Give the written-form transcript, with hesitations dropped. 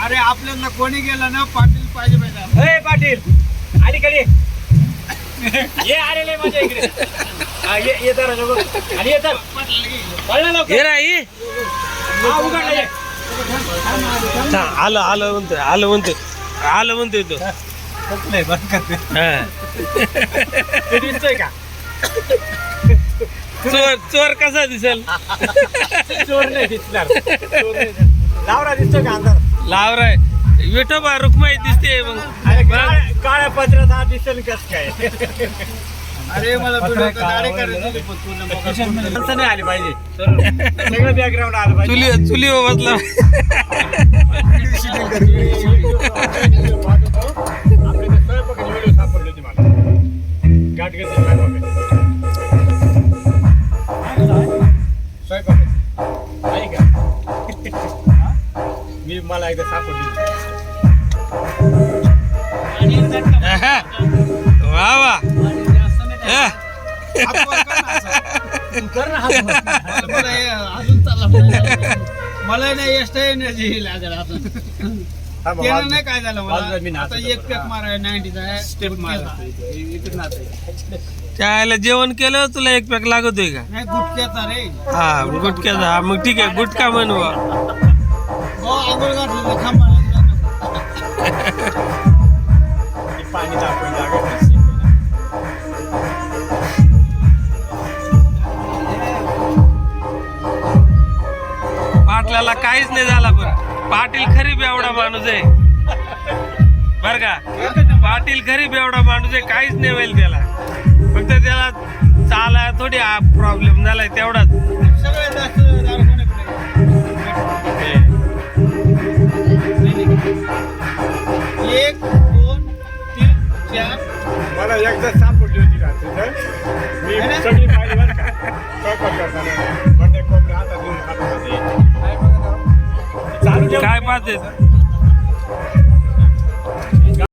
अरे आपल्याला कोणी गेलं ना पाटील पाहिजे पाहिजे. ए पाटील अलीकडे ये आलेले माझ्या इकडे ये तर आणि ये तर कळलं लवकर. हे राही हा, उघडलं ये. आलं म्हणतोय तो नाही बंद करते. हा. ते दिसतोय का चोर कसा दिसेल चोर नाही दिसणार लावरा दिसतोय का अंधार लावराय विठोबा रुक्माई दिसते मग अरे काळ्या पत्रात हा दिसेल कस काय अरे मला गाडी करायची पण तू नंबर माणसं नाही आली पाहिजे सगळं बॅकग्राऊंड आलं पाहिजे चुली बसला आपले ते स्वयंपाकाची व्हिडिओ सापडले होते मला गाठ घेतली स्वयंपाक आहे का मी मला एकदा सापडली वा वा हा. अजून चालला मला नाही एक्स्ट्रा एनर्जी लागेल अजून त्यानं नाही काय झालं मला आता एक पॅक माराय 90चा स्टेप मारा त्याला जेवण केलं तुला एक पॅक लागतोय का नाही गुटक्याचा रे हा गुटक्याचा हा मग ठीक आहे गुटखा म्हणवा हो आंघोळ घातली खांबा पाणी तापवून लागत पाटलाला काहीच नाही झाला पण पाटील खरी बेवडा माणूस आहे बर का पाटील खरी बेवडा माणूस आहे काहीच नाही होईल त्याला फक्त त्याला चाला थोडी प्रॉब्लेम झालाय तेवढाच सगळ्यात जास्त दारू कोणाकडे? एक दोन तीन चार मला एकदा सापडली होती रात्री मी सगळी पाहिली बरं का स्वयंपाक करताना बंडे कोंबडे हातात घेऊन खात होते. चालू ठेव. काय पाहते